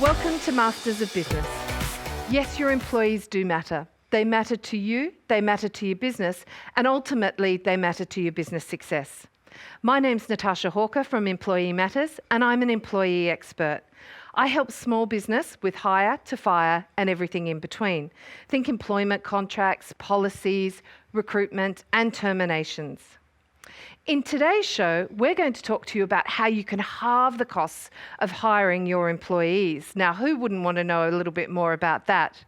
Welcome to Masters of Business. Yes, your employees do matter. They matter to you, they matter to your business, and ultimately they matter to your business success. My name's Natasha Hawker from Employee Matters, and I'm an employee expert. I help small business with hire to fire and everything in between. Think employment contracts, policies, recruitment, and terminations. In today's show, we're going to talk to you about how you can halve the costs of hiring your employees. Now, who wouldn't want to know a little bit more about that?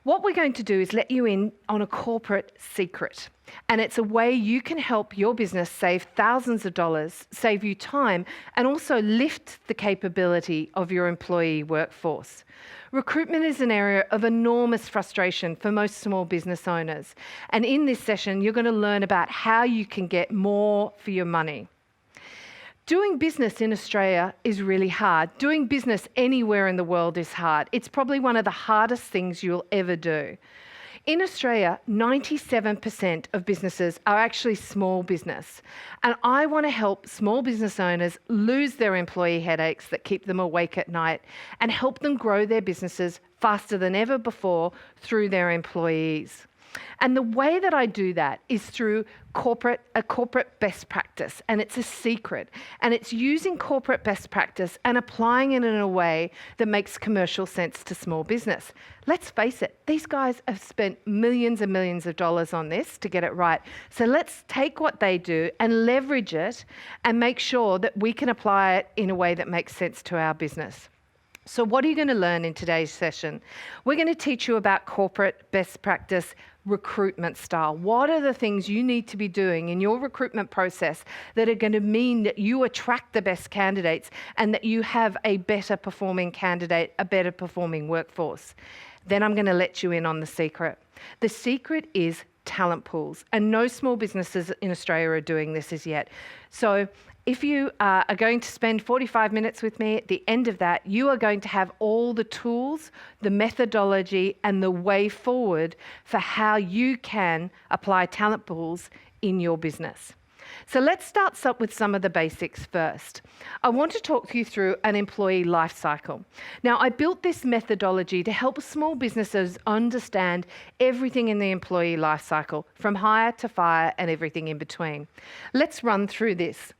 What we're going to do is let you in on a corporate secret. And it's a way you can help your business save thousands of dollars, save you time, and also lift the capability of your employee workforce. Recruitment is an area of enormous frustration for most small business owners. And in this session, you're going to learn about how you can get more for your money. Doing business in Australia is really hard. Doing business anywhere in the world is hard. It's probably one of the hardest things you'll ever do. In Australia, 97% of businesses are actually small business. And I want to help small business owners lose their employee headaches that keep them awake at night and help them grow their businesses faster than ever before through their employees. And the way that I do that is through a corporate best practice, and it's a secret. And it's using corporate best practice and applying it in a way that makes commercial sense to small business. Let's face it, these guys have spent millions and millions of dollars on this to get it right. So let's take what they do and leverage it and make sure that we can apply it in a way that makes sense to our business. So what are you going to learn in today's session? We're going to teach you about corporate best practice recruitment style. What are the things you need to be doing in your recruitment process that are going to mean that you attract the best candidates and that you have a better performing candidate, a better performing workforce? Then I'm going to let you in on the secret. The secret is talent pools, and no small businesses in Australia are doing this as yet. So if you are going to spend 45 minutes with me, at the end of that, you are going to have all the tools, the methodology, and the way forward for how you can apply talent pools in your business. So let's start with some of the basics first. I want to talk you through an employee lifecycle. Now, I built this methodology to help small businesses understand everything in the employee lifecycle, from hire to fire and everything in between. Let's run through this.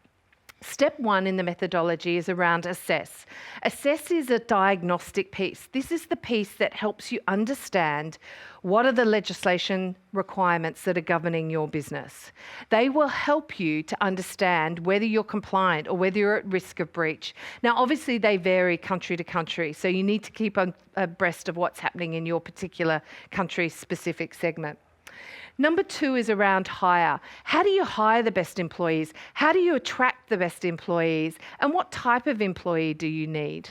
Step one in the methodology is around assess. Assess is a diagnostic piece. This is the piece that helps you understand what are the legislation requirements that are governing your business. They will help you to understand whether you're compliant or whether you're at risk of breach. Now, obviously, they vary country to country, so you need to keep abreast of what's happening in your particular country-specific segment. Number two is around hire. How do you hire the best employees? How do you attract the best employees? And what type of employee do you need?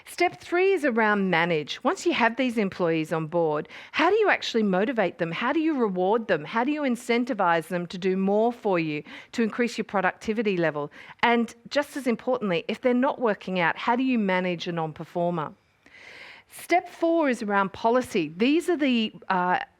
Step three is around manage. Once you have these employees on board, how do you actually motivate them? How do you reward them? How do you incentivize them to do more for you, to increase your productivity level? And just as importantly, if they're not working out, how do you manage a non-performer? Step four is around policy. These are the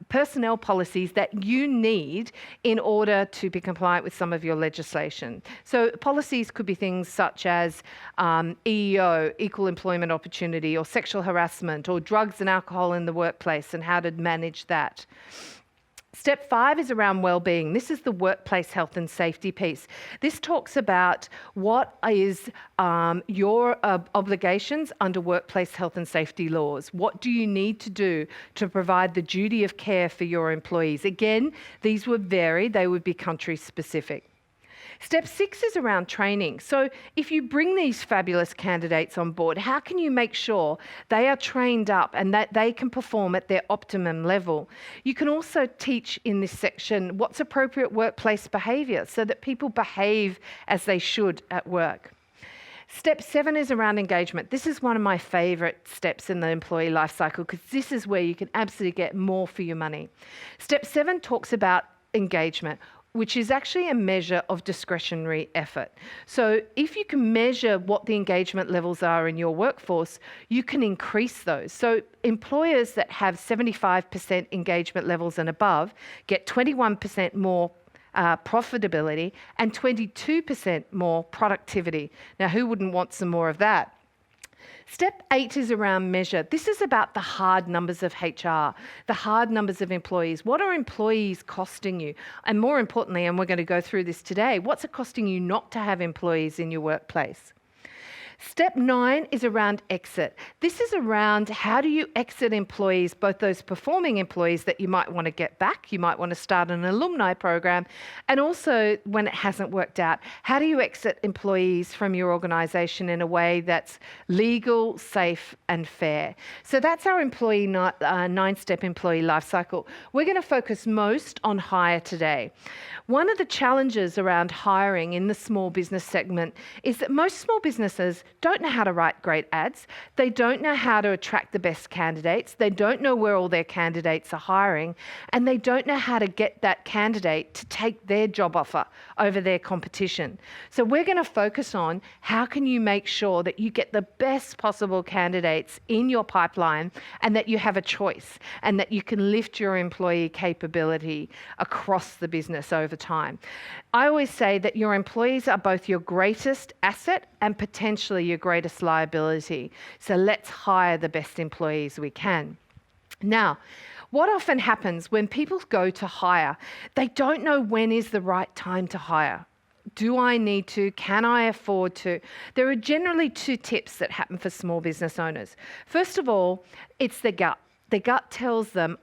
personnel policies that you need in order to be compliant with some of your legislation. So policies could be things such as EEO, equal employment opportunity, or sexual harassment, or drugs and alcohol in the workplace and how to manage that. Step five is around well-being. This is the workplace health and safety piece. This talks about what is your obligations under workplace health and safety laws. What do you need to do to provide the duty of care for your employees? Again, these would vary. They would be country-specific. Step six is around training. So if you bring these fabulous candidates on board, how can you make sure they are trained up and that they can perform at their optimum level? You can also teach in this section what's appropriate workplace behaviour so that people behave as they should at work. Step seven is around engagement. This is one of my favourite steps in the employee lifecycle because this is where you can absolutely get more for your money. Step seven talks about engagement, which is actually a measure of discretionary effort. So if you can measure what the engagement levels are in your workforce, you can increase those. So employers that have 75% engagement levels and above get 21% more profitability and 22% more productivity. Now, who wouldn't want some more of that? Step 8 is around measure. This is about the hard numbers of HR, the hard numbers of employees. What are employees costing you? And more importantly, and we're going to go through this today, what's it costing you not to have employees in your workplace? Step 9 is around exit. This is around how do you exit employees, both those performing employees that you might want to get back, you might want to start an alumni program, and also when it hasn't worked out, how do you exit employees from your organisation in a way that's legal, safe and fair? So that's our employee 9-step employee lifecycle. We're going to focus most on hire today. One of the challenges around hiring in the small business segment is that most small businesses don't know how to write great ads. They don't know how to attract the best candidates. They don't know where all their candidates are hiring, and they don't know how to get that candidate to take their job offer over their competition. So we're going to focus on how can you make sure that you get the best possible candidates in your pipeline and that you have a choice and that you can lift your employee capability across the business over time. I always say that your employees are both your greatest asset and potentially your greatest liability. So let's hire the best employees we can. Now, what often happens when people go to hire, they don't know when is the right time to hire. Do I need to? Can I afford to? There are generally 2 tips that happen for small business owners. First of all, it's their gut. Their gut tells them,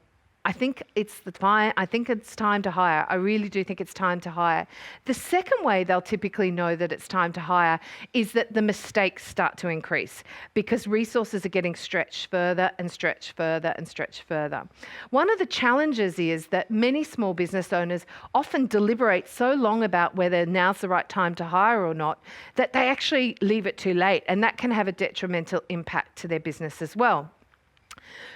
I think it's time to hire. I really do think it's time to hire. The second way they'll typically know that it's time to hire is that the mistakes start to increase because resources are getting stretched further and stretched further and stretched further. One of the challenges is that many small business owners often deliberate so long about whether now's the right time to hire or not that they actually leave it too late, and that can have a detrimental impact to their business as well.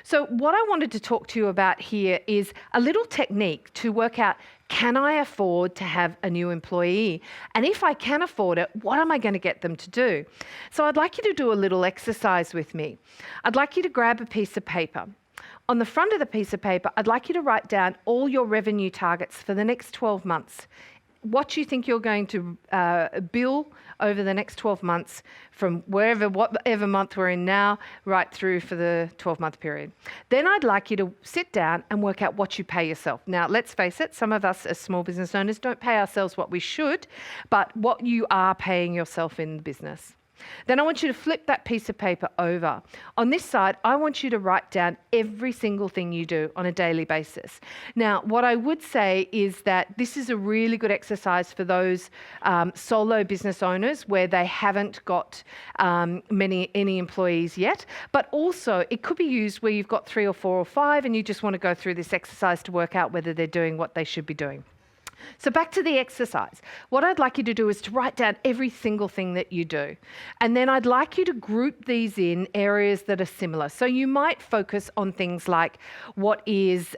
So what I wanted to talk to you about here is a little technique to work out, can I afford to have a new employee? And if I can afford it, what am I going to get them to do? So I'd like you to do a little exercise with me. I'd like you to grab a piece of paper. On the front of the piece of paper, I'd like you to write down all your revenue targets for the next 12 months. What you think you're going to bill over the next 12 months from whatever month we're in now, right through for the 12-month period. Then I'd like you to sit down and work out what you pay yourself. Now, let's face it, some of us as small business owners don't pay ourselves what we should, but what you are paying yourself in the business. Then I want you to flip that piece of paper over. On this side, I want you to write down every single thing you do on a daily basis. Now, what I would say is that this is a really good exercise for those solo business owners where they haven't got any employees yet, but also it could be used where you've got 3 or 4 or 5 and you just want to go through this exercise to work out whether they're doing what they should be doing. So back to the exercise. What I'd like you to do is to write down every single thing that you do. And then I'd like you to group these in areas that are similar. So you might focus on things like what is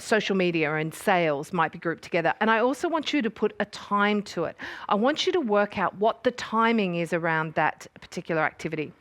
social media and sales might be grouped together. And I also want you to put a time to it. I want you to work out what the timing is around that particular activity.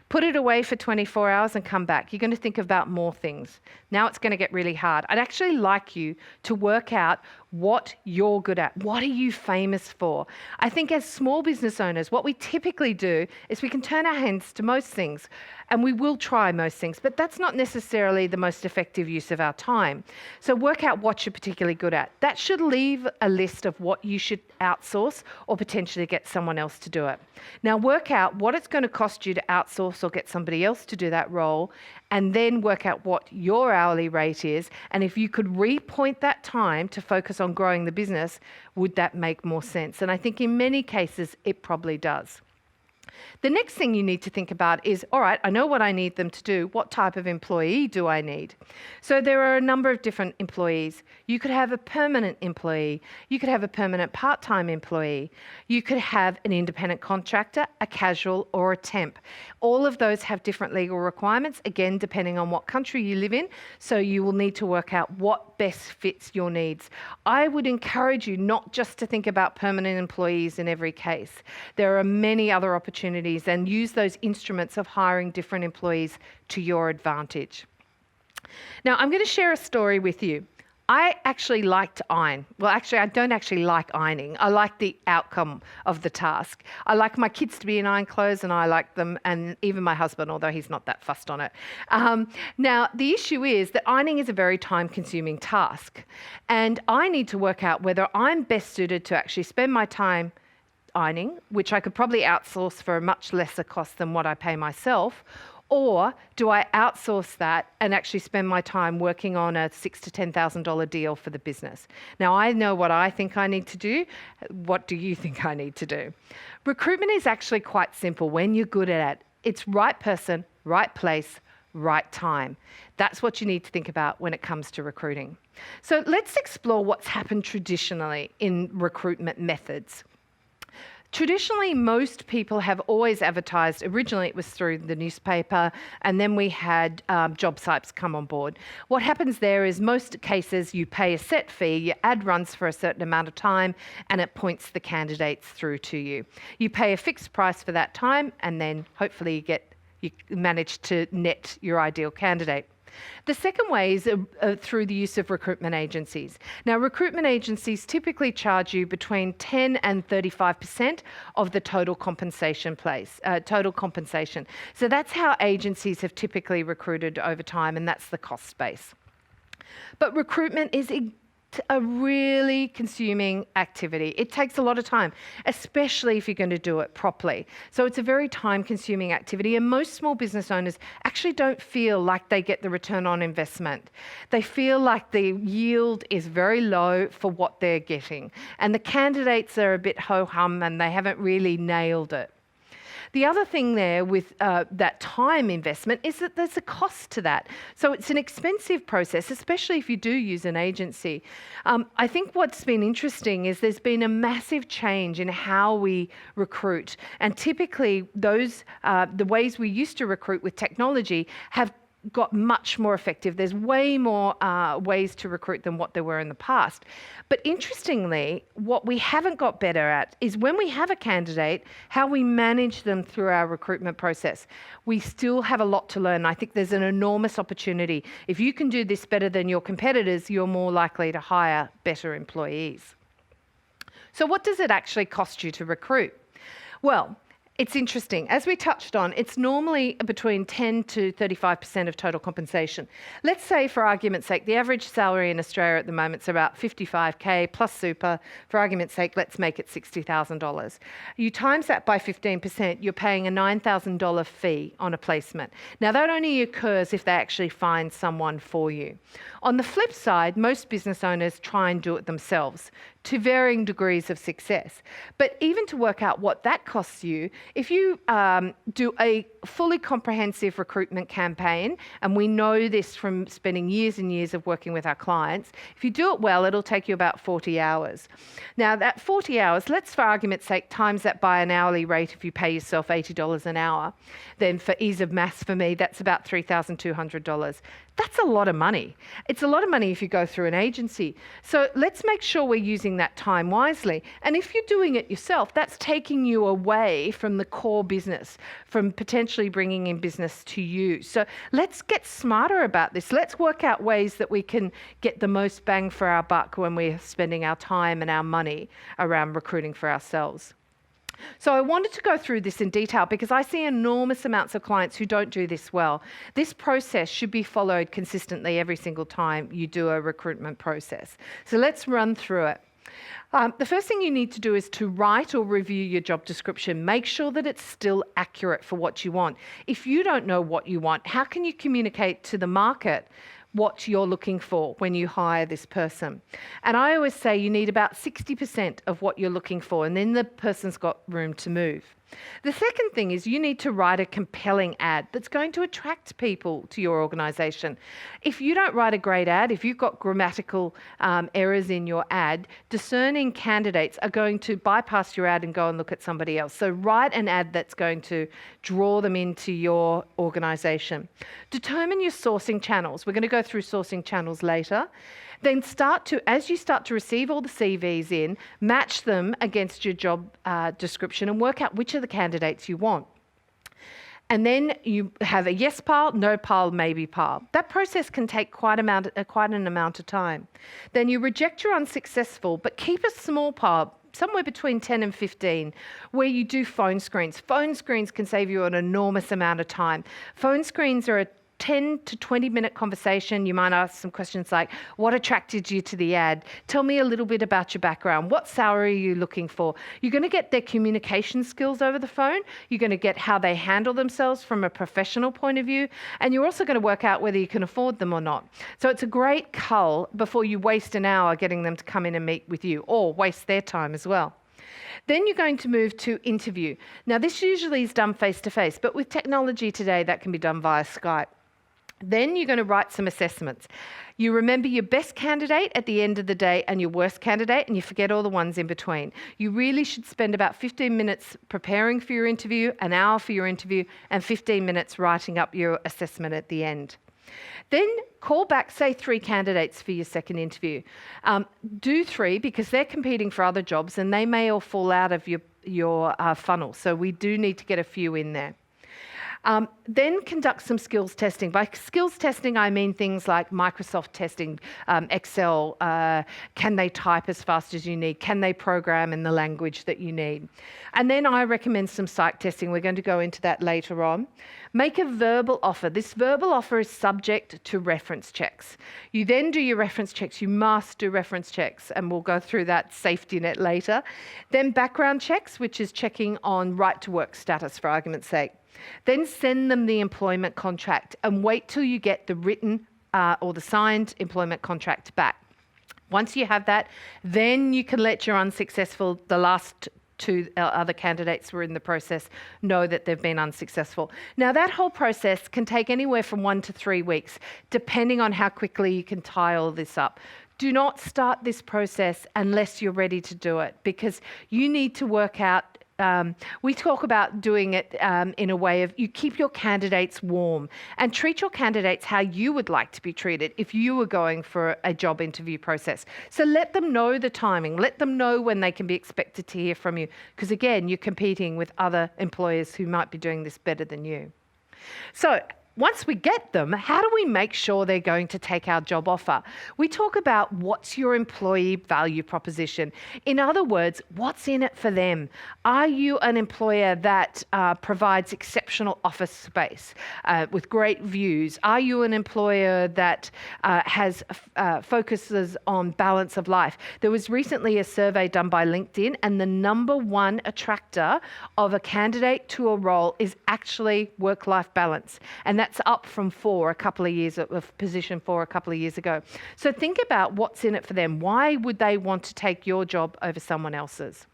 Put it away for 24 hours and come back. You're going to think about more things. Now it's going to get really hard. I'd actually like you to work out what you're good at. What are you famous for? I think as small business owners, what we typically do is we can turn our hands to most things, and we will try most things, but that's not necessarily the most effective use of our time. So work out what you're particularly good at. That should leave a list of what you should outsource or potentially get someone else to do it. Now work out what it's going to cost you to outsource or get somebody else to do that role, and then work out what your hourly rate is. And if you could repoint that time to focus on growing the business, would that make more sense? And I think in many cases, it probably does. The next thing you need to think about is, all right, I know what I need them to do. What type of employee do I need? So there are a number of different employees. You could have a permanent employee. You could have a permanent part-time employee. You could have an independent contractor, a casual, or a temp. All of those have different legal requirements, again, depending on what country you live in. So you will need to work out what best fits your needs. I would encourage you not just to think about permanent employees in every case. There are many other opportunities, and use those instruments of hiring different employees to your advantage. Now, I'm going to share a story with you. I actually like to iron. Well, actually, I don't actually like ironing. I like the outcome of the task. I like my kids to be in iron clothes, and I like them, and even my husband, although he's not that fussed on it. Now, the issue is that ironing is a very time-consuming task, and I need to work out whether I'm best suited to actually spend my time ironing, which I could probably outsource for a much lesser cost than what I pay myself, or do I outsource that and actually spend my time working on a $6,000 to $10,000 deal for the business? Now, I know what I think I need to do. What do you think I need to do? Recruitment is actually quite simple when you're good at it. It's right person, right place, right time. That's what you need to think about when it comes to recruiting. So let's explore what's happened traditionally in recruitment methods. Traditionally, most people have always advertised. Originally, it was through the newspaper, and then we had job sites come on board. What happens there is most cases you pay a set fee, your ad runs for a certain amount of time, and it points the candidates through to you. You pay a fixed price for that time, and then hopefully you manage to net your ideal candidate. The second way is through the use of recruitment agencies. Now, recruitment agencies typically charge you between 10 and 35% of the total compensation. So that's how agencies have typically recruited over time, and that's the cost base. But recruitment is a really consuming activity. It takes a lot of time, especially if you're going to do it properly. So it's a very time-consuming activity, and most small business owners actually don't feel like they get the return on investment. They feel like the yield is very low for what they're getting, and the candidates are a bit ho-hum and they haven't really nailed it. The other thing there with that time investment is that there's a cost to that. So it's an expensive process, especially if you do use an agency. I think what's been interesting is there's been a massive change in how we recruit. And typically the ways we used to recruit with technology have got much more effective. There's way more ways to recruit than what there were in the past. But interestingly, what we haven't got better at is when we have a candidate, how we manage them through our recruitment process. We still have a lot to learn. I think there's an enormous opportunity. If you can do this better than your competitors, you're more likely to hire better employees. So what does it actually cost you to recruit? Well, it's interesting. As we touched on, it's normally between 10 to 35% of total compensation. Let's say, for argument's sake, the average salary in Australia at the moment is about $55,000 plus super. For argument's sake, let's make it $60,000. You times that by 15%, you're paying a $9,000 fee on a placement. Now, that only occurs if they actually find someone for you. On the flip side, most business owners try and do it themselves to varying degrees of success. But even to work out what that costs you, if you do a fully comprehensive recruitment campaign, and we know this from spending years and years of working with our clients, if you do it well, it'll take you about 40 hours. Now, that 40 hours, let's for argument's sake times that by an hourly rate if you pay yourself $80 an hour. Then for ease of maths for me, that's about $3,200. That's a lot of money. It's a lot of money if you go through an agency. So let's make sure we're using that time wisely. And if you're doing it yourself, that's taking you away from the core business, from potentially bringing in business to you. So let's get smarter about this. Let's work out ways that we can get the most bang for our buck when we're spending our time and our money around recruiting for ourselves. So I wanted to go through this in detail because I see enormous amounts of clients who don't do this well. This process should be followed consistently every single time you do a recruitment process. So let's run through it. The first thing you need to do is to write or review your job description. Make sure that it's still accurate for what you want. If you don't know what you want, how can you communicate to the market what you're looking for when you hire this person? And I always say you need about 60% of what you're looking for, and then the person's got room to move. The second thing is you need to write a compelling ad that's going to attract people to your organisation. If you don't write a great ad, if you've got grammatical errors in your ad, discerning candidates are going to bypass your ad and go and look at somebody else. So write an ad that's going to draw them into your organisation. Determine your sourcing channels. We're going to go through sourcing channels later. Then as you start to receive all the CVs in, match them against your job description and work out which of the candidates you want. And then you have a yes pile, no pile, maybe pile. That process can take quite an amount of time. Then you reject your unsuccessful, but keep a small pile, somewhere between 10 and 15, where you do phone screens. Phone screens can save you an enormous amount of time. Phone screens are a 10 to 20 minute conversation. You might ask some questions like, what attracted you to the ad? Tell me a little bit about your background. What salary are you looking for? You're going to get their communication skills over the phone. You're going to get how they handle themselves from a professional point of view. And you're also going to work out whether you can afford them or not. So it's a great cull before you waste an hour getting them to come in and meet with you, or waste their time as well. Then you're going to move to interview. Now, this usually is done face-to-face, but with technology today, that can be done via Skype. Then you're going to write some assessments. You remember your best candidate at the end of the day and your worst candidate, and you forget all the ones in between. You really should spend about 15 minutes preparing for your interview, an hour for your interview, and 15 minutes writing up your assessment at the end. Then call back, say 3 candidates for your second interview. Do 3 because they're competing for other jobs and they may all fall out of your funnel. So we do need to get a few in there. Then conduct some skills testing. By skills testing, I mean things like Microsoft testing, Excel, can they type as fast as you need? Can they program in the language that you need? And then I recommend some psych testing. We're going to go into that later on. Make a verbal offer. This verbal offer is subject to reference checks. You then do your reference checks. You must do reference checks, and we'll go through that safety net later. Then background checks, which is checking on right to work status, for argument's sake. Then send them the employment contract and wait till you get the written or the signed employment contract back. Once you have that, then you can let your unsuccessful, the last 2 other candidates who are in the process, know that they've been unsuccessful. Now, that whole process can take anywhere from 1 to 3 weeks, depending on how quickly you can tie all this up. Do not start this process unless you're ready to do it, because you need to work out. We talk about doing it in a way of you keep your candidates warm and treat your candidates how you would like to be treated if you were going for a job interview process. So let them know the timing, let them know when they can be expected to hear from you, because again, you're competing with other employers who might be doing this better than you. So once we get them, how do we make sure they're going to take our job offer? We talk about what's your employee value proposition. In other words, what's in it for them? Are you an employer that provides exceptional office space with great views? Are you an employer that focuses on balance of life? There was recently a survey done by LinkedIn, and the #1 attractor of a candidate to a role is actually work-life balance. And that's up from position 4 a couple of years ago. So think about what's in it for them. Why would they want to take your job over someone else's?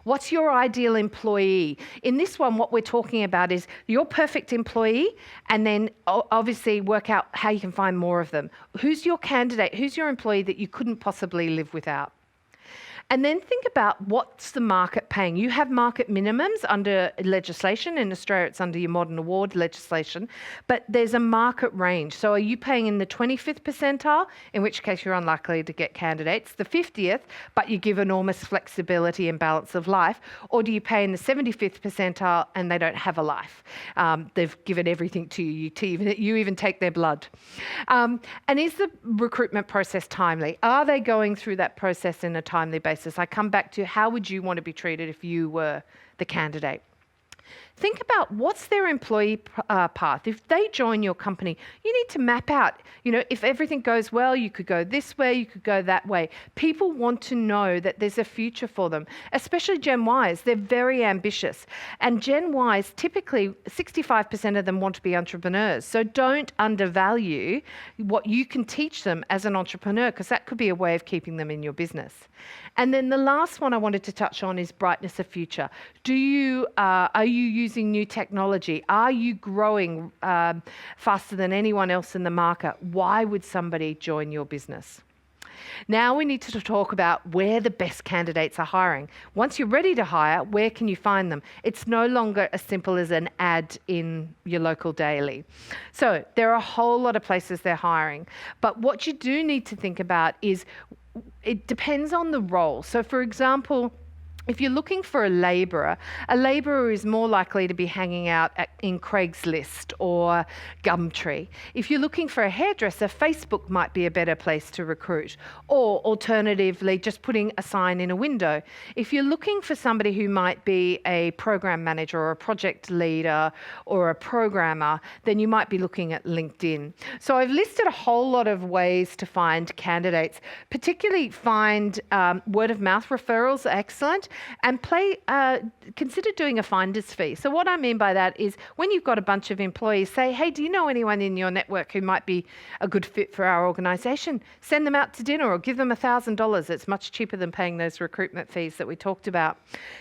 What's your ideal employee? In this one, what we're talking about is your perfect employee, and then obviously work out how you can find more of them. Who's your candidate? Who's your employee that you couldn't possibly live without? And then think about what's the market paying. You have market minimums under legislation. In Australia, it's under your modern award legislation, but there's a market range. So are you paying in the 25th percentile, in which case you're unlikely to get candidates, the 50th, but you give enormous flexibility and balance of life, or do you pay in the 75th percentile and they don't have a life? They've given everything to you. You even take their blood. And is the recruitment process timely? Are they going through that process in a timely basis? I come back to how would you want to be treated if you were the candidate? Think about what's their employee path. If they join your company, you need to map out, if everything goes well, you could go this way, you could go that way. People want to know that there's a future for them, especially Gen Ys. They're very ambitious. And Gen Ys, typically 65% of them want to be entrepreneurs. So don't undervalue what you can teach them as an entrepreneur, because that could be a way of keeping them in your business. And then the last one I wanted to touch on is brightness of future. Are you using new technology? Are you growing faster than anyone else in the market? Why would somebody join your business? Now we need to talk about where the best candidates are hiring. Once you're ready to hire, where can you find them? It's no longer as simple as an ad in your local daily. So there are a whole lot of places they're hiring. But what you do need to think about is it depends on the role. So for example, If you're looking for a labourer is more likely to be hanging out in Craigslist or Gumtree. If you're looking for a hairdresser, Facebook might be a better place to recruit, or alternatively, just putting a sign in a window. If you're looking for somebody who might be a program manager or a project leader or a programmer, then you might be looking at LinkedIn. So I've listed a whole lot of ways to find candidates, particularly find word of mouth referrals are excellent. And consider doing a finder's fee. So what I mean by that is when you've got a bunch of employees, say, hey, do you know anyone in your network who might be a good fit for our organisation? Send them out to dinner or give them $1,000. It's much cheaper than paying those recruitment fees that we talked about.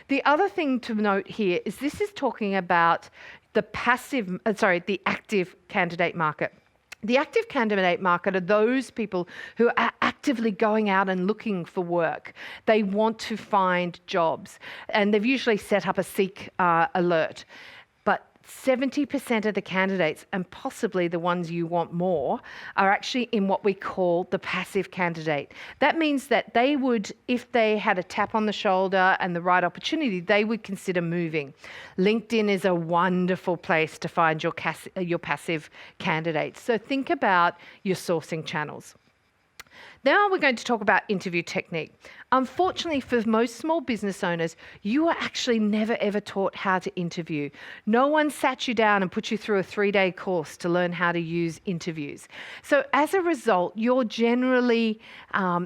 The other thing to note here is this is talking about the active candidate market. The active candidate market are those people who are actively going out and looking for work. They want to find jobs, and they've usually set up a seek alert. But 70% of the candidates, and possibly the ones you want more, are actually in what we call the passive candidate. That means that they would, if they had a tap on the shoulder and the right opportunity, they would consider moving. LinkedIn is a wonderful place to find your passive candidates. So think about your sourcing channels. Now we're going to talk about interview technique. Unfortunately, for most small business owners, you are actually never ever taught how to interview. No one sat you down and put you through a 3-day course to learn how to use interviews. So as a result, you're generally,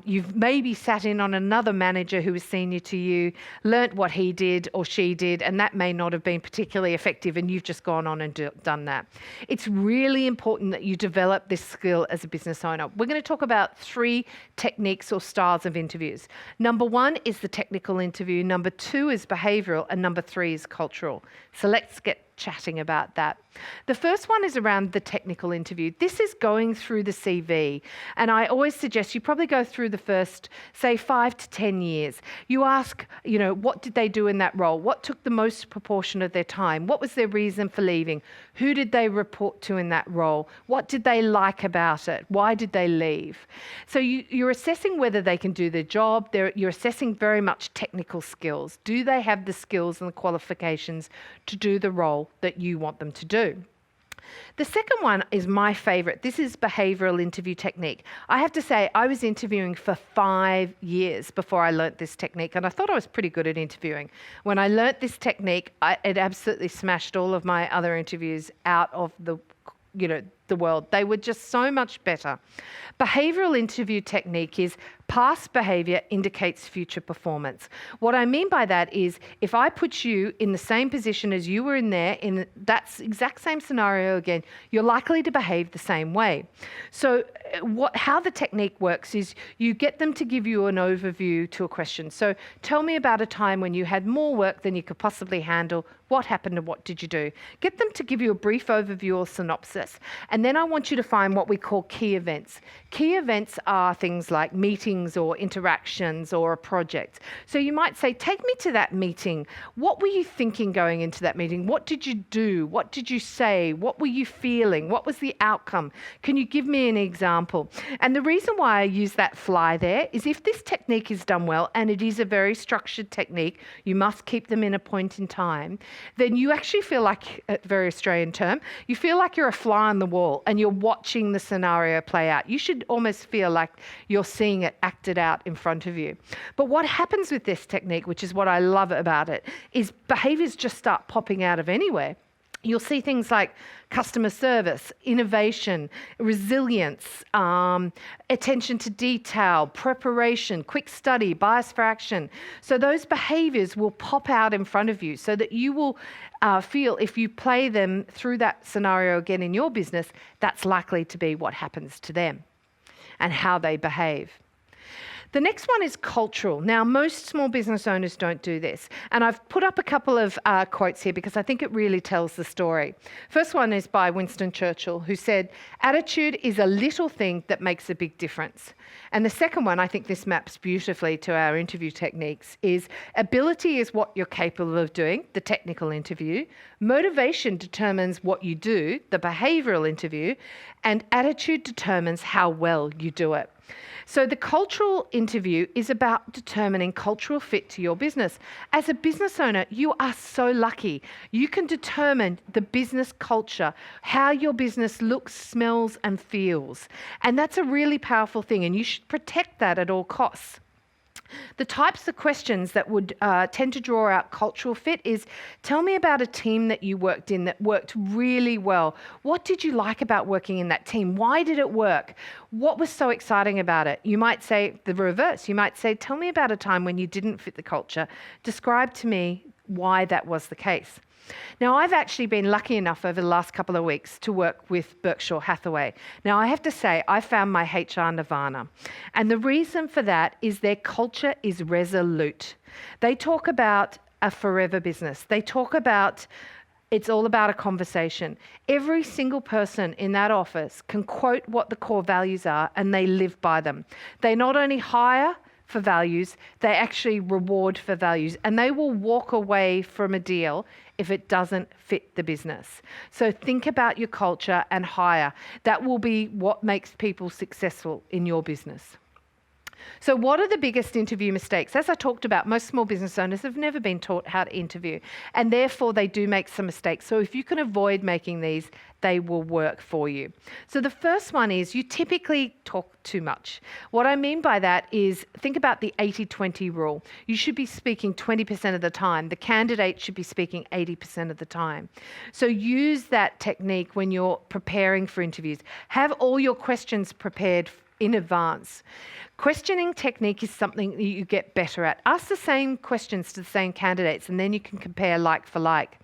you've maybe sat in on another manager who was senior to you, learnt what he did or she did, and that may not have been particularly effective, and you've just gone on and done that. It's really important that you develop this skill as a business owner. We're going to talk about 3 techniques or styles of interviews. Number 1 is the technical interview, number 2 is behavioural, and number 3 is cultural. So let's get chatting about that. The first one is around the technical interview. This is going through the CV, and I always suggest you probably go through the first, say, 5 to 10 years. You ask, what did they do in that role? What took the most proportion of their time? What was their reason for leaving? Who did they report to in that role? What did they like about it? Why did they leave? So you're assessing whether they can do their job. You're assessing very much technical skills. Do they have the skills and the qualifications to do the role that you want them to do? The second one is my favourite. This is behavioural interview technique. I have to say, I was interviewing for 5 years before I learnt this technique, and I thought I was pretty good at interviewing. When I learnt this technique, it absolutely smashed all of my other interviews out of the world. They were just so much better. Behavioural interview technique is past behaviour indicates future performance. What I mean by that is if I put you in the same position as you were in there, in that exact same scenario again, you're likely to behave the same way. So how the technique works is you get them to give you an overview to a question. So tell me about a time when you had more work than you could possibly handle. What happened and what did you do? Get them to give you a brief overview or synopsis. And then I want you to find what we call key events. Key events are things like meetings or interactions or a project. So you might say, take me to that meeting. What were you thinking going into that meeting? What did you do? What did you say? What were you feeling? What was the outcome? Can you give me an example? And the reason why I use that fly there is if this technique is done well, and it is a very structured technique, you must keep them in a point in time, then you actually feel like, a very Australian term, you feel like you're a fly on the wall and you're watching the scenario play out. You should almost feel like you're seeing it acted out in front of you. But what happens with this technique, which is what I love about it, is behaviours just start popping out of anywhere. You'll see things like customer service, innovation, resilience, attention to detail, preparation, quick study, bias for action. So those behaviours will pop out in front of you so that you will feel if you play them through that scenario again in your business, that's likely to be what happens to them and how they behave. The next one is cultural. Now, most small business owners don't do this. And I've put up a couple of quotes here because I think it really tells the story. First one is by Winston Churchill, who said, "Attitude is a little thing that makes a big difference." And the second one, I think this maps beautifully to our interview techniques, is ability is what you're capable of doing, the technical interview. Motivation determines what you do, the behavioural interview. And attitude determines how well you do it. So the cultural interview is about determining cultural fit to your business. As a business owner, you are so lucky. You can determine the business culture, how your business looks, smells, and feels. And that's a really powerful thing, and you should protect that at all costs. The types of questions that would tend to draw out cultural fit is, tell me about a team that you worked in that worked really well. What did you like about working in that team? Why did it work? What was so exciting about it? You might say the reverse. You might say, tell me about a time when you didn't fit the culture. Describe to me why that was the case. Now, I've actually been lucky enough over the last couple of weeks to work with Berkshire Hathaway. Now, I have to say, I found my HR nirvana. And the reason for that is their culture is resolute. They talk about a forever business. They talk about it's all about a conversation. Every single person in that office can quote what the core values are, and they live by them. They not only hire for values, they actually reward for values, and they will walk away from a deal if it doesn't fit the business. So think about your culture and hire. That will be what makes people successful in your business. So what are the biggest interview mistakes? As I talked about, most small business owners have never been taught how to interview, and therefore they do make some mistakes. So if you can avoid making these, they will work for you. So the first one is you typically talk too much. What I mean by that is think about the 80-20 rule. You should be speaking 20% of the time. The candidate should be speaking 80% of the time. So use that technique when you're preparing for interviews. Have all your questions prepared in advance. Questioning technique is something that you get better at. Ask the same questions to the same candidates, and then you can compare like for like.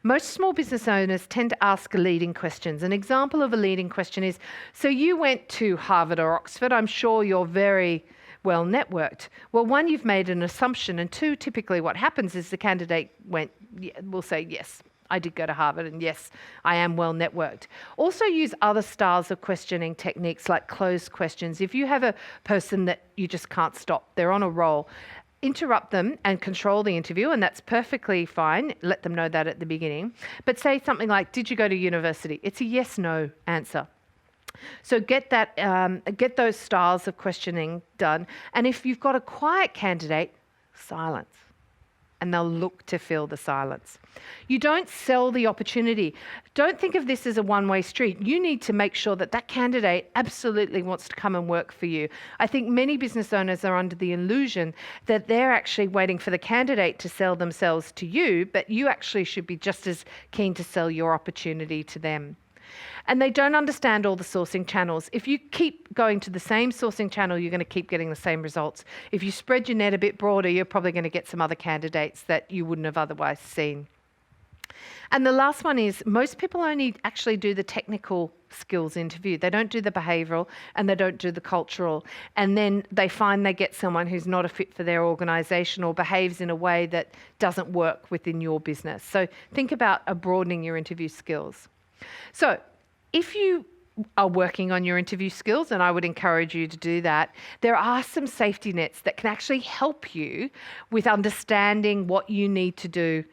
Most small business owners tend to ask leading questions. An example of a leading question is, so you went to Harvard or Oxford, I'm sure you're very well networked. Well, one, you've made an assumption, and two, typically what happens is the candidate will say, yes, I did go to Harvard, and yes, I am well networked. Also use other styles of questioning techniques like closed questions. If you have a person that you just can't stop, they're on a roll, interrupt them and control the interview, and that's perfectly fine. Let them know that at the beginning. But say something like, did you go to university? It's a yes-no answer. So get those styles of questioning done. And if you've got a quiet candidate, silence. And they'll look to fill the silence. You don't sell the opportunity. Don't think of this as a one-way street. You need to make sure that that candidate absolutely wants to come and work for you. I think many business owners are under the illusion that they're actually waiting for the candidate to sell themselves to you, but you actually should be just as keen to sell your opportunity to them. And they don't understand all the sourcing channels. If you keep going to the same sourcing channel, you're going to keep getting the same results. If you spread your net a bit broader, you're probably going to get some other candidates that you wouldn't have otherwise seen. And the last one is most people only actually do the technical skills interview. They don't do the behavioural and they don't do the cultural. And then they find they get someone who's not a fit for their organisation or behaves in a way that doesn't work within your business. So think about broadening your interview skills. So if you are working on your interview skills, and I would encourage you to do that, there are some safety nets that can actually help you with understanding what you need to do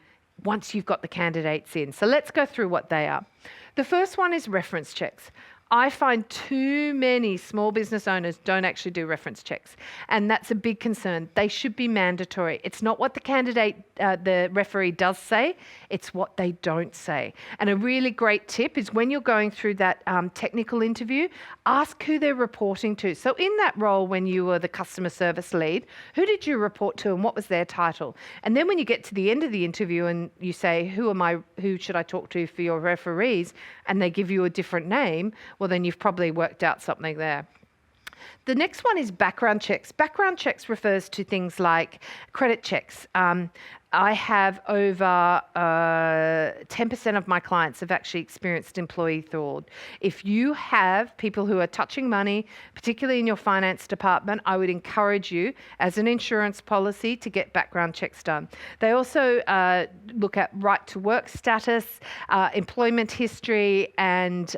once you've got the candidates in. So let's go through what they are. The first one is reference checks. I find too many small business owners don't actually do reference checks, and that's a big concern. They should be mandatory. It's not what the referee does say, it's what they don't say. And a really great tip is when you're going through that technical interview, ask who they're reporting to. So in that role, when you were the customer service lead, who did you report to and what was their title? And then when you get to the end of the interview and you say, who should I talk to for your referees? And they give you a different name, well, then you've probably worked out something there. The next one is background checks. Background checks refers to things like credit checks. I have over 10% of my clients have actually experienced employee fraud. If you have people who are touching money, particularly in your finance department, I would encourage you as an insurance policy to get background checks done. They also look at right to work status, employment history, and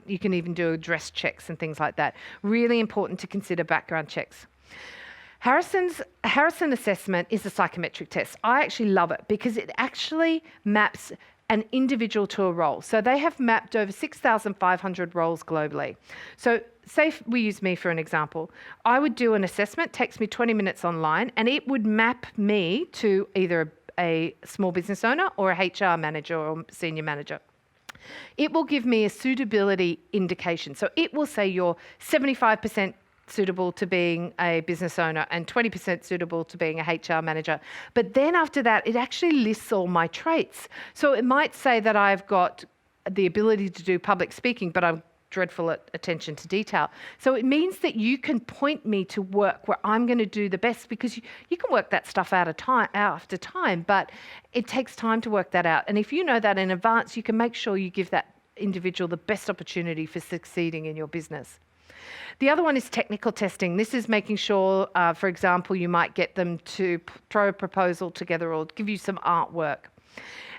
you can even do address checks and things like that. Really important to consider background checks. Harrison assessment is a psychometric test. I actually love it because it actually maps an individual to a role. So they have mapped over 6,500 roles globally. So say we use me for an example. I would do an assessment, takes me 20 minutes online, and it would map me to either a small business owner or a HR manager or senior manager. It will give me a suitability indication. So it will say you're 75% suitable to being a business owner and 20% suitable to being a HR manager. But then after that, it actually lists all my traits. So it might say that I've got the ability to do public speaking, but I'm dreadful at attention to detail. So it means that you can point me to work where I'm going to do the best, because you can work that stuff out after time, but it takes time to work that out. And if you know that in advance, you can make sure you give that individual the best opportunity for succeeding in your business. The other one is technical testing. This is making sure, for example, you might get them to throw a proposal together or give you some artwork.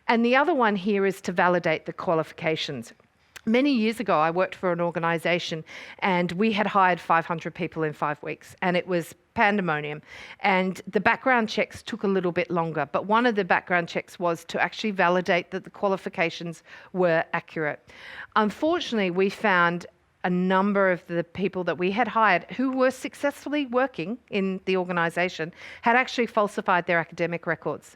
And the other one here is to validate the qualifications. Many years ago, I worked for an organisation and we had hired 500 people in 5 weeks, and it was pandemonium. And the background checks took a little bit longer, but one of the background checks was to actually validate that the qualifications were accurate. Unfortunately, we found a number of the people that we had hired who were successfully working in the organisation had actually falsified their academic records.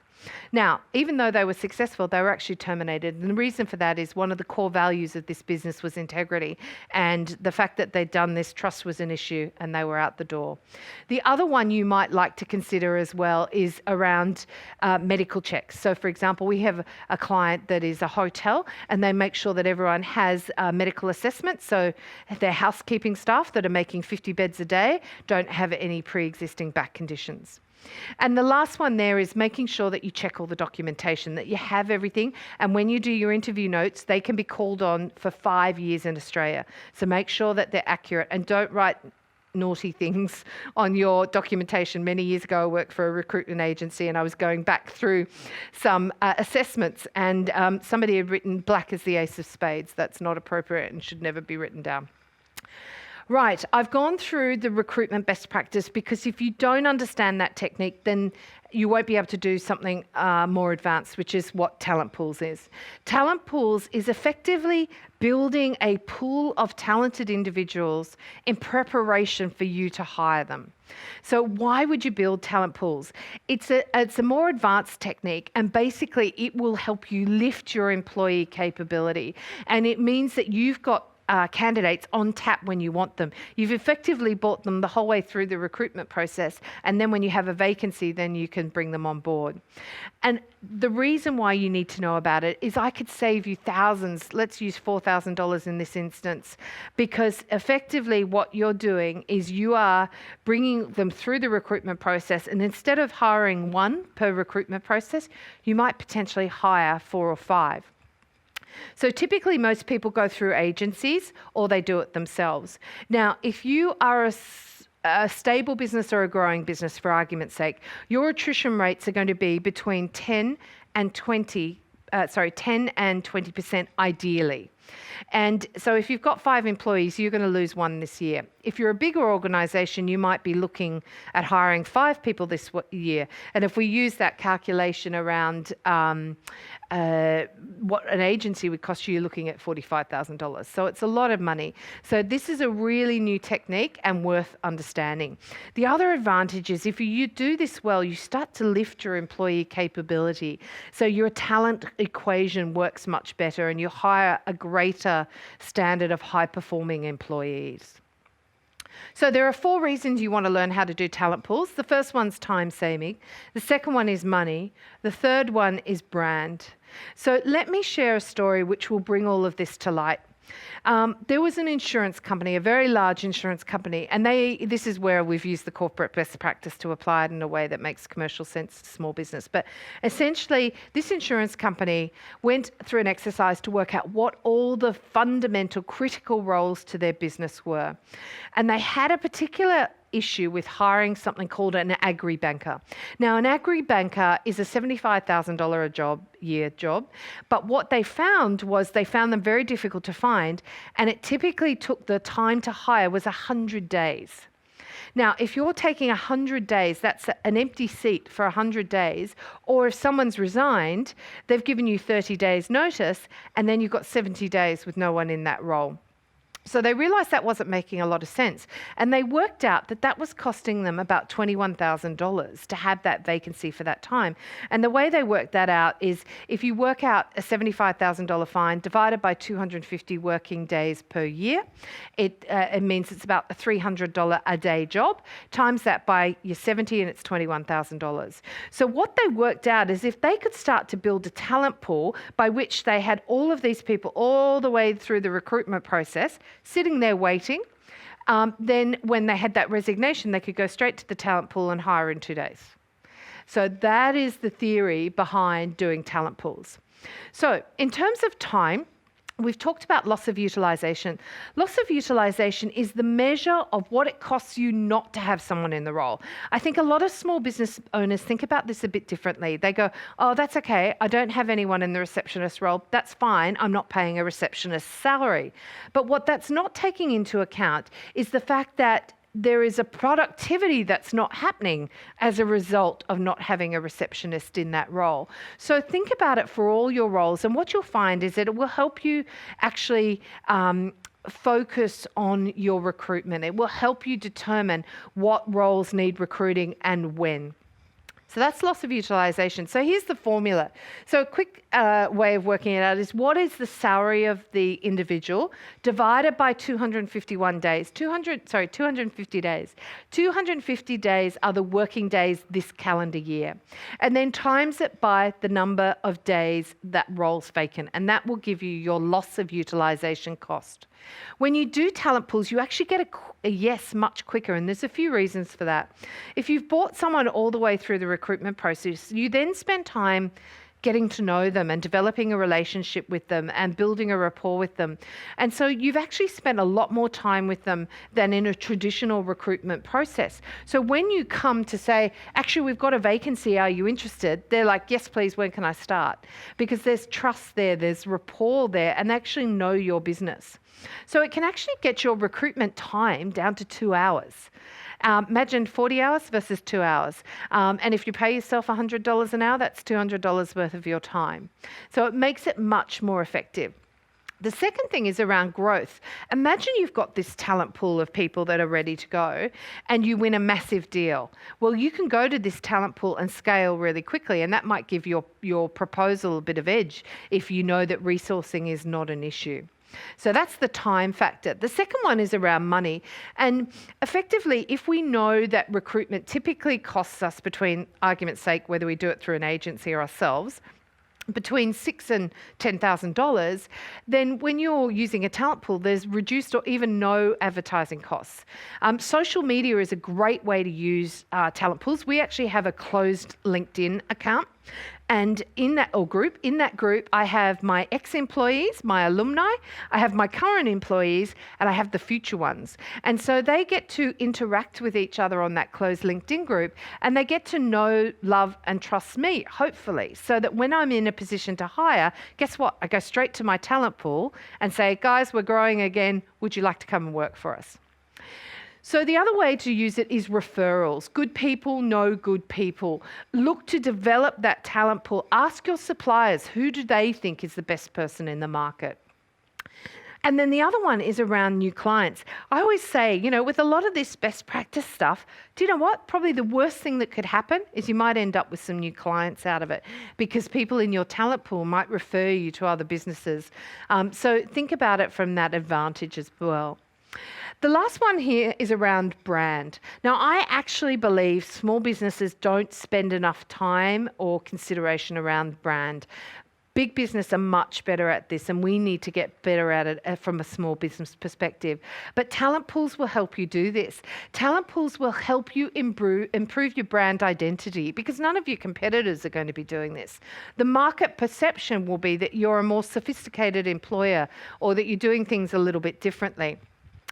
Now, even though they were successful, they were actually terminated. And the reason for that is one of the core values of this business was integrity. And the fact that they'd done this, trust was an issue, and they were out the door. The other one you might like to consider as well is around medical checks. So, for example, we have a client that is a hotel, and they make sure that everyone has medical assessments. So their housekeeping staff that are making 50 beds a day don't have any pre-existing back conditions. And the last one there is making sure that you check all the documentation, that you have everything. And when you do your interview notes, they can be called on for 5 years in Australia. So make sure that they're accurate and don't write naughty things on your documentation. Many years ago, I worked for a recruitment agency and I was going back through some assessments, and somebody had written black as the ace of spades. That's not appropriate and should never be written down. Right, I've gone through the recruitment best practice because if you don't understand that technique, then you won't be able to do something more advanced, which is what talent pools is. Talent pools is effectively building a pool of talented individuals in preparation for you to hire them. So why would you build talent pools? It's a more advanced technique, and basically it will help you lift your employee capability. And it means that you've got candidates on tap when you want them. You've effectively bought them the whole way through the recruitment process, and then when you have a vacancy, then you can bring them on board. And the reason why you need to know about it is I could save you thousands, let's use $4,000 in this instance, because effectively what you're doing is you are bringing them through the recruitment process, and instead of hiring one per recruitment process, you might potentially hire 4 or 5. So typically most people go through agencies or they do it themselves. Now, if you are a stable business or a growing business, for argument's sake, your attrition rates are going to be between 10 and 20% ideally. And so if you've got 5 employees, you're going to lose 1 this year. If you're a bigger organisation, you might be looking at hiring 5 people this year. And if we use that calculation around what an agency would cost you, you're looking at $45,000. So it's a lot of money. So this is a really new technique and worth understanding. The other advantage is if you do this well, you start to lift your employee capability. So your talent equation works much better and you hire a greater standard of high-performing employees. So there are 4 reasons you want to learn how to do talent pools. The first one's time saving. The second one is money. The third one is brand. So let me share a story which will bring all of this to light. There was an insurance company, a very large insurance company, and this is where we've used the corporate best practice to apply it in a way that makes commercial sense to small business. But essentially, this insurance company went through an exercise to work out what all the fundamental critical roles to their business were. And they had a particular issue with hiring something called an agri-banker. Now, an agri-banker is a $75,000 a year job, but what they found was they found them very difficult to find, and it typically took the time to hire was 100 days. Now, if you're taking 100 days, that's an empty seat for 100 days, or if someone's resigned, they've given you 30 days notice, and then you've got 70 days with no one in that role. So they realised that wasn't making a lot of sense. And they worked out that that was costing them about $21,000 to have that vacancy for that time. And the way they worked that out is if you work out a $75,000 fine divided by 250 working days per year, it means it's about a $300 a day job. Times that by your 70 and it's $21,000. So what they worked out is if they could start to build a talent pool by which they had all of these people all the way through the recruitment process, sitting there waiting, then when they had that resignation, they could go straight to the talent pool and hire in 2 days. So that is the theory behind doing talent pools. So in terms of time, we've talked about loss of utilisation. Loss of utilisation is the measure of what it costs you not to have someone in the role. I think a lot of small business owners think about this a bit differently. They go, oh, that's okay, I don't have anyone in the receptionist role, that's fine, I'm not paying a receptionist salary. But what that's not taking into account is the fact that there is a productivity that's not happening as a result of not having a receptionist in that role. So think about it for all your roles, and what you'll find is that it will help you actually focus on your recruitment. It will help you determine what roles need recruiting and when. So that's loss of utilisation. So here's the formula. So a quick way of working it out is what is the salary of the individual divided by 251 days. 250 days. 250 days are the working days this calendar year. And then times it by the number of days that role's vacant. And that will give you your loss of utilisation cost. When you do talent pools, you actually get a yes much quicker, and there's a few reasons for that. If you've brought someone all the way through the recruitment process, you then spend time getting to know them and developing a relationship with them and building a rapport with them. And so you've actually spent a lot more time with them than in a traditional recruitment process. So when you come to say, actually, we've got a vacancy, are you interested? They're like, yes, please, when can I start? Because there's trust there, there's rapport there, and they actually know your business. So it can actually get your recruitment time down to 2 hours. Imagine 40 hours versus 2 hours. And if you pay yourself $100 an hour, that's $200 worth of your time. So it makes it much more effective. The second thing is around growth. Imagine you've got this talent pool of people that are ready to go and you win a massive deal. Well, you can go to this talent pool and scale really quickly, and that might give your proposal a bit of edge if you know that resourcing is not an issue. So that's the time factor. The second one is around money. And effectively, if we know that recruitment typically costs us, between argument's sake, whether we do it through an agency or ourselves, between $6,000 and $10,000, then when you're using a talent pool, there's reduced or even no advertising costs. Social media is a great way to use talent pools. We actually have a closed LinkedIn account. And in that group, I have my ex-employees, my alumni, I have my current employees, and I have the future ones. And so they get to interact with each other on that closed LinkedIn group, and they get to know, love, and trust me, hopefully, so that when I'm in a position to hire, guess what? I go straight to my talent pool and say, guys, we're growing again. Would you like to come and work for us? So the other way to use it is referrals. Good people know good people. Look to develop that talent pool. Ask your suppliers, who do they think is the best person in the market? And then the other one is around new clients. I always say, with a lot of this best practice stuff, do you know what? Probably the worst thing that could happen is you might end up with some new clients out of it, because people in your talent pool might refer you to other businesses. So think about it from that advantage as well. The last one here is around brand. Now, I actually believe small businesses don't spend enough time or consideration around brand. Big business are much better at this, and we need to get better at it from a small business perspective. But talent pools will help you do this. Talent pools will help you improve your brand identity, because none of your competitors are going to be doing this. The market perception will be that you're a more sophisticated employer, or that you're doing things a little bit differently.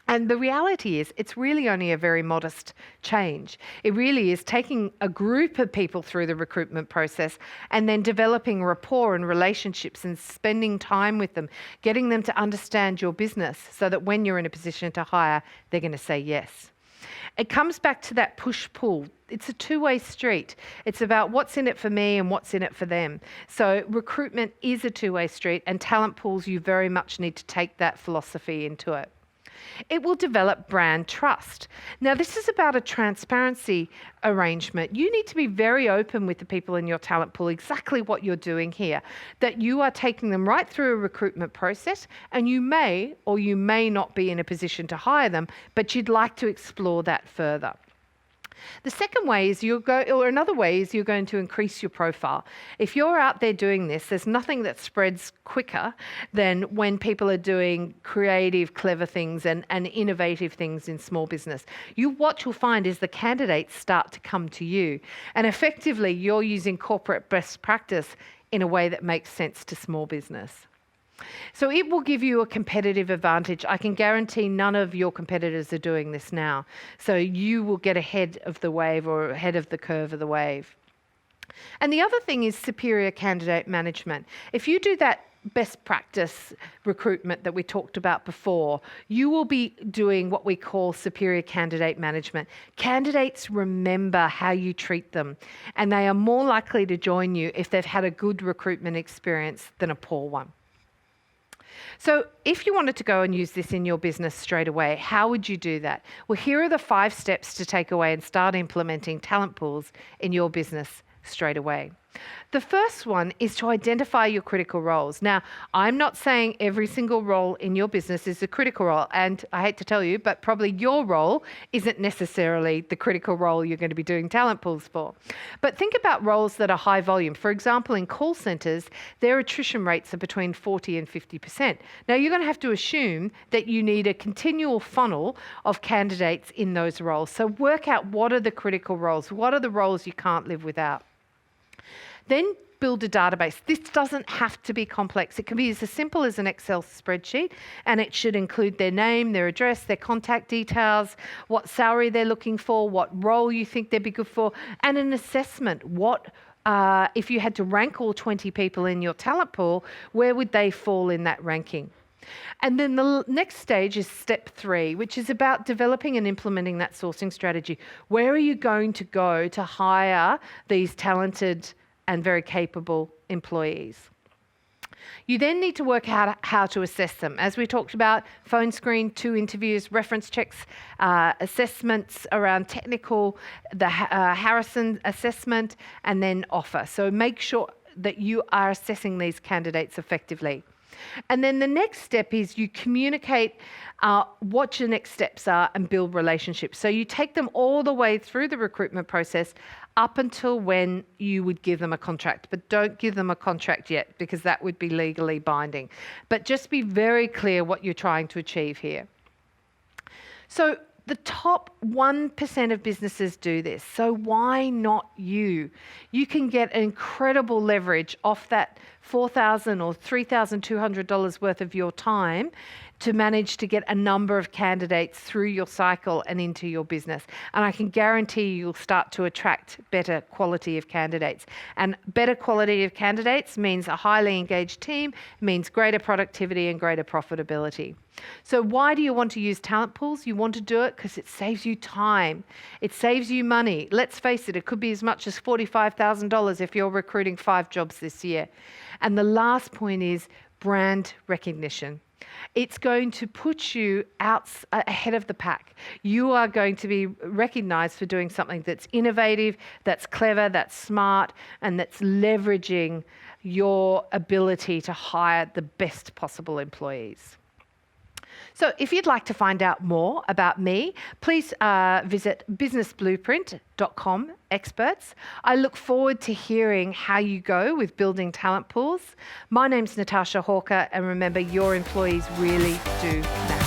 And the reality is, it's really only a very modest change. It really is taking a group of people through the recruitment process and then developing rapport and relationships and spending time with them, getting them to understand your business so that when you're in a position to hire, they're going to say yes. It comes back to that push-pull. It's a two-way street. It's about what's in it for me and what's in it for them. So recruitment is a two-way street, and talent pools, you very much need to take that philosophy into it. It will develop brand trust. Now, this is about a transparency arrangement. You need to be very open with the people in your talent pool, exactly what you're doing here, that you are taking them right through a recruitment process, and you may or you may not be in a position to hire them, but you'd like to explore that further. The second way is another way is you're going to increase your profile. If you're out there doing this, there's nothing that spreads quicker than when people are doing creative, clever things and innovative things in small business. What you'll find is the candidates start to come to you, and effectively you're using corporate best practice in a way that makes sense to small business. So it will give you a competitive advantage. I can guarantee none of your competitors are doing this now. So you will get ahead of the wave or ahead of the curve of the wave. And the other thing is superior candidate management. If you do that best practice recruitment that we talked about before, you will be doing what we call superior candidate management. Candidates remember how you treat them, and they are more likely to join you if they've had a good recruitment experience than a poor one. So if you wanted to go and use this in your business straight away, how would you do that? Well, here are the 5 steps to take away and start implementing talent pools in your business straight away. The first one is to identify your critical roles. Now, I'm not saying every single role in your business is a critical role, and I hate to tell you, but probably your role isn't necessarily the critical role you're going to be doing talent pools for. But think about roles that are high volume. For example, in call centres, their attrition rates are between 40 and 50%. Now, you're going to have to assume that you need a continual funnel of candidates in those roles. So work out what are the critical roles, what are the roles you can't live without. Then build a database. This doesn't have to be complex. It can be as simple as an Excel spreadsheet, and it should include their name, their address, their contact details, what salary they're looking for, what role you think they'd be good for, and an assessment. If you had to rank all 20 people in your talent pool, where would they fall in that ranking? And then the next stage is step 3, which is about developing and implementing that sourcing strategy. Where are you going to go to hire these talented and very capable employees? You then need to work out how to assess them. As we talked about, phone screen, 2 interviews, reference checks, assessments around technical, the Harrison assessment, and then offer. So make sure that you are assessing these candidates effectively. And then the next step is you communicate what your next steps are and build relationships. So you take them all the way through the recruitment process up until when you would give them a contract. But don't give them a contract yet, because that would be legally binding. But just be very clear what you're trying to achieve here. So the top 1% of businesses do this. So why not you? You can get incredible leverage off that $4,000 or $3,200 worth of your time to manage to get a number of candidates through your cycle and into your business. And I can guarantee you'll start to attract better quality of candidates. And better quality of candidates means a highly engaged team, means greater productivity and greater profitability. So why do you want to use talent pools? You want to do it because it saves you time. It saves you money. Let's face it, it could be as much as $45,000 if you're recruiting 5 jobs this year. And the last point is brand recognition. It's going to put you out ahead of the pack. You are going to be recognised for doing something that's innovative, that's clever, that's smart, and that's leveraging your ability to hire the best possible employees. So if you'd like to find out more about me, please visit businessblueprint.com experts. I look forward to hearing how you go with building talent pools. My name's Natasha Hawker, and remember, your employees really do matter.